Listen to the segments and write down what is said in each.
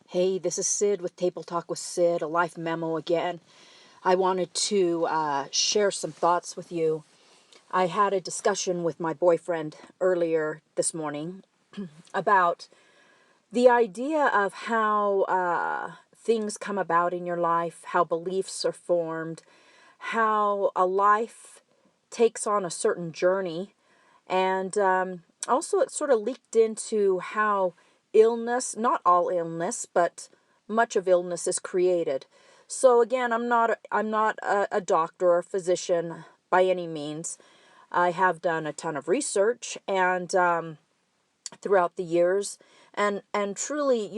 Hey, this is Sid with Table Talk with Sid, a life memo again. I wanted to share some thoughts with you. I had a discussion with my boyfriend earlier this morning about the idea of how things come about in your life, how beliefs are formed, how a life takes on a certain journey, and also it sort of leaked into how illness, not all illness, but much of illness is created. So again, I'm not a doctor or physician by any means. I have done a ton of research and throughout the years, and truly,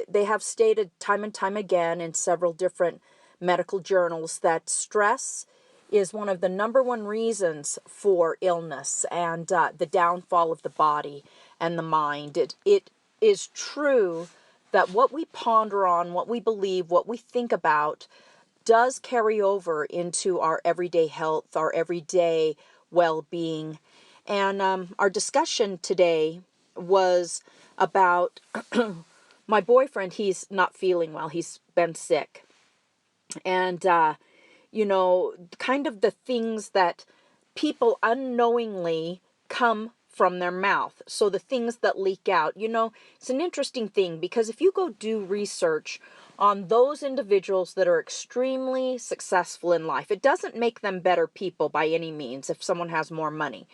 they have stated time and time again in several different medical journals that stress is one of the number one reasons for illness and the downfall of the body and the mind. It is true that what we ponder on, what we believe, what we think about does carry over into our everyday health, our everyday well-being. And our discussion today was about my boyfriend. He's not feeling well. He's been sick. And, kind of the things that people unknowingly come from their mouth. So the things that leak out, it's an interesting thing because if you go do research on those individuals that are extremely successful in life, it doesn't make them better people by any means if someone has more money.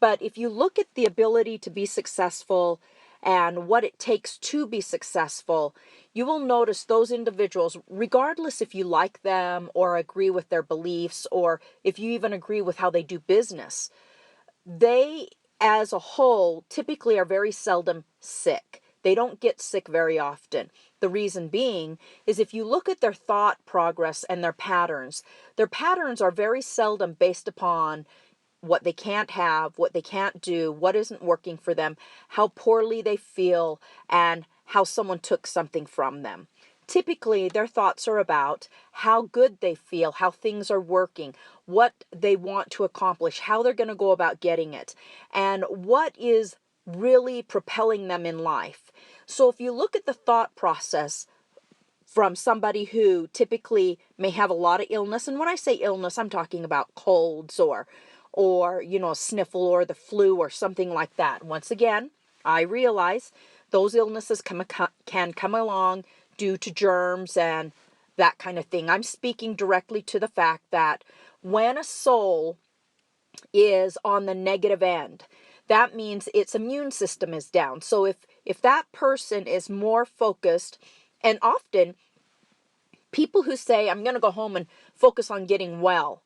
But if you look at the ability to be successful and what it takes to be successful, you will notice those individuals, regardless if you like them or agree with their beliefs or if you even agree with how they do business, they as a whole typically are very seldom sick. They don't get sick very often. The reason being is if you look at their thought progress and their patterns are very seldom based upon what they can't have, what they can't do, what isn't working for them, how poorly they feel, and how someone took something from them. Typically, their thoughts are about how good they feel, how things are working, what they want to accomplish, how they're going to go about getting it, and what is really propelling them in life. So if you look at the thought process from somebody who typically may have a lot of illness, and when I say illness, I'm talking about colds or sniffle or the flu or something like that. Once again, I realize those illnesses can come along due to germs and that kind of thing. I'm speaking directly to the fact that when a soul is on the negative end, that means its immune system is down. So if that person is more focused, and often people who say, I'm going to go home and focus on getting well,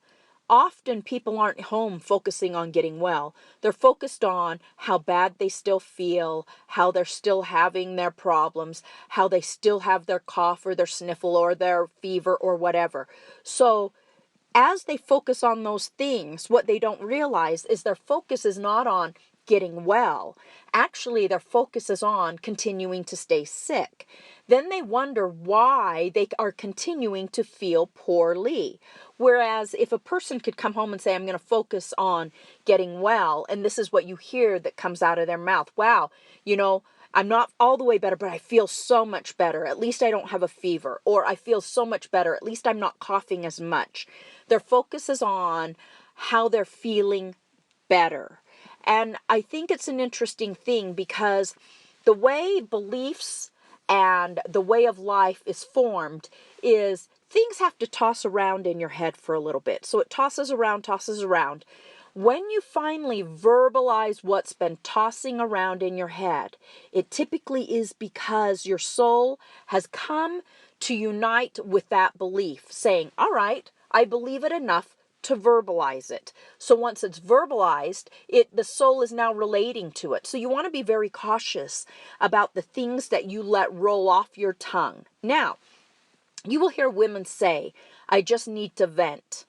often people aren't home focusing on getting well. They're focused on how bad they still feel, how they're still having their problems, how they still have their cough or their sniffle or their fever or whatever. So as they focus on those things, what they don't realize is their focus is not on getting well. Actually, their focus is on continuing to stay sick. Then they wonder why they are continuing to feel poorly. Whereas if a person could come home and say, I'm going to focus on getting well, and this is what you hear that comes out of their mouth. Wow, I'm not all the way better, but I feel so much better. At least I don't have a fever. Or I feel so much better. At least I'm not coughing as much. Their focus is on how they're feeling better. And I think it's an interesting thing because the way beliefs and the way of life is formed is things have to toss around in your head for a little bit. So it tosses around. When you finally verbalize what's been tossing around in your head, it typically is because your soul has come to unite with that belief, saying, all right, I believe it enough to verbalize it. So once it's verbalized, the soul is now relating to it. So you want to be very cautious about the things that you let roll off your tongue. Now, you will hear women say, I just need to vent.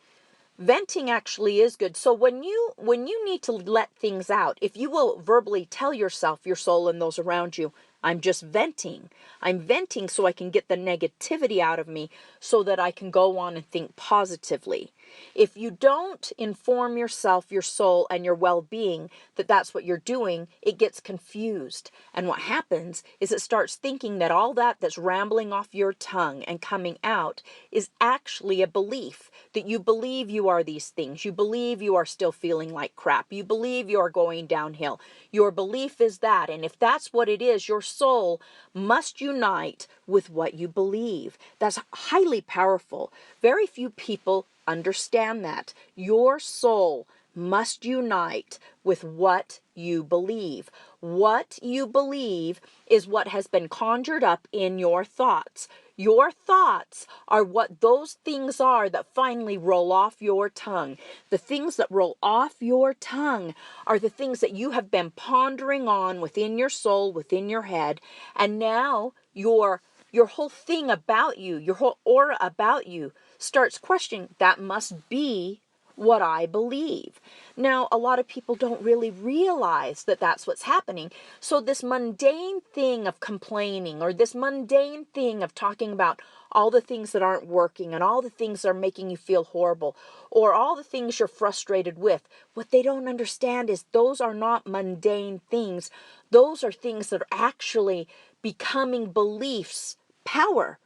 Venting actually is good. So when you need to let things out, if you will verbally tell yourself, your soul and those around you, I'm just venting. I'm venting so I can get the negativity out of me so that I can go on and think positively. If you don't inform yourself, your soul, and your well-being that that's what you're doing, it gets confused. And what happens is it starts thinking that all that's rambling off your tongue and coming out is actually a belief, that you believe you are these things. You believe you are still feeling like crap. You believe you are going downhill. Your belief is that. And if that's what it is, your soul must unite with what you believe. That's highly powerful. Very few people understand that. Your soul must unite with what you believe. What you believe is what has been conjured up in your thoughts. Your thoughts are what those things are that finally roll off your tongue. The things that roll off your tongue are the things that you have been pondering on within your soul, within your head, and now your whole thing about you, your whole aura about you starts questioning, that must be what I believe. Now, a lot of people don't really realize that that's what's happening. So this mundane thing of complaining, or this mundane thing of talking about all the things that aren't working and all the things that are making you feel horrible, or all the things you're frustrated with, what they don't understand is those are not mundane things. Those are things that are actually becoming beliefs, power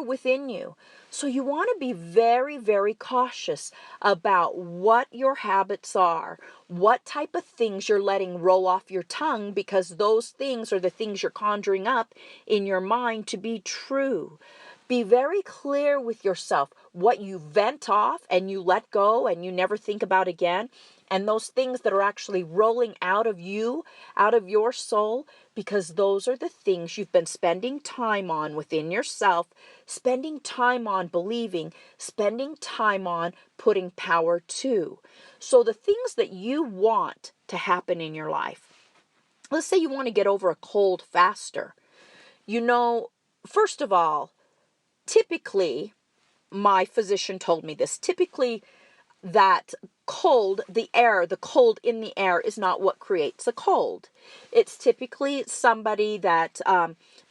within you. So you want to be very, very cautious about what your habits are, what type of things you're letting roll off your tongue, because those things are the things you're conjuring up in your mind to be true. Be very clear with yourself what you vent off and you let go and you never think about again, and those things that are actually rolling out of you, out of your soul, because those are the things you've been spending time on within yourself, spending time on believing, spending time on putting power to. So the things that you want to happen in your life, let's say you want to get over a cold faster. First of all, typically, my physician told me this, typically that the cold in the air is not what creates a cold. It's typically somebody that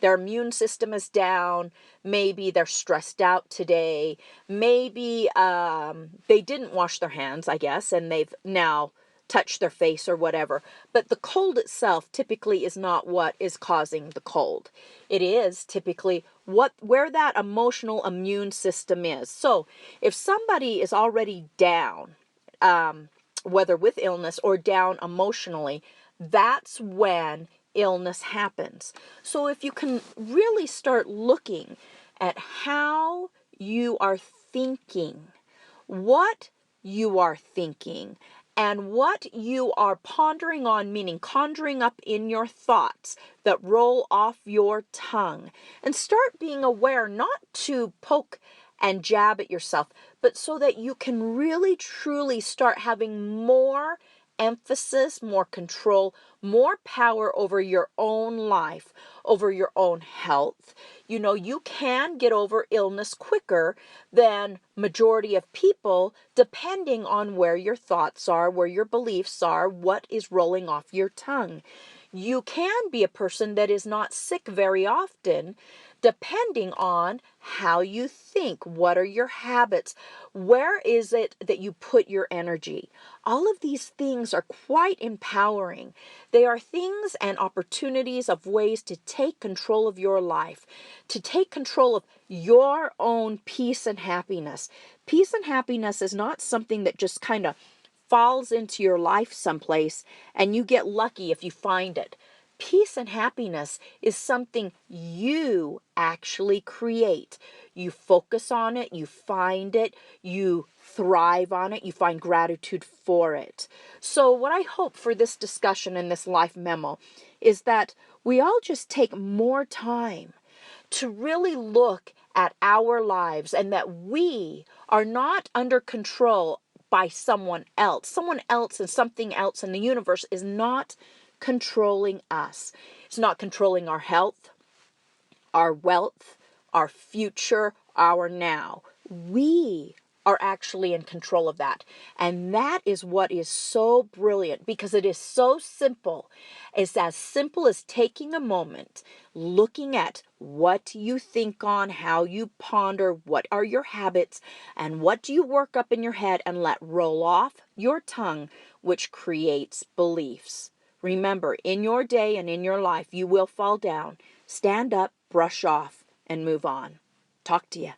their immune system is down. Maybe they're stressed out today. Maybe they didn't wash their hands, I guess, and they've now touched their face or whatever. But the cold itself typically is not what is causing the cold. It is typically where that emotional immune system is. So if somebody is already down, whether with illness or down emotionally, that's when illness happens. So if you can really start looking at how you are thinking, what you are thinking, and what you are pondering on, meaning conjuring up in your thoughts that roll off your tongue, and start being aware, not to poke and jab at yourself, but so that you can really truly start having more emphasis, more control, more power over your own life, over your own health. You can get over illness quicker than majority of people, depending on where your thoughts are, where your beliefs are, what is rolling off your tongue. You can be a person that is not sick very often, depending on how you think. What are your habits? Where is it that you put your energy? All of these things are quite empowering. They are things and opportunities of ways to take control of your life, to take control of your own peace and happiness. Peace and happiness is not something that just kind of falls into your life someplace and you get lucky if you find it. Peace and happiness is something you actually create. You focus on it, you find it, you thrive on it, you find gratitude for it. So what I hope for this discussion in this life memo is that we all just take more time to really look at our lives, and that we are not under control by someone else. Someone else and something else in the universe is not controlling us. It's not controlling our health, our wealth, our future, our now. We are actually in control of that. And that is what is so brilliant, because it is so simple. It's as simple as taking a moment, looking at what you think on, how you ponder, what are your habits, and what do you work up in your head and let roll off your tongue, which creates beliefs. Remember, in your day and in your life, you will fall down. Stand up, brush off, and move on. Talk to you.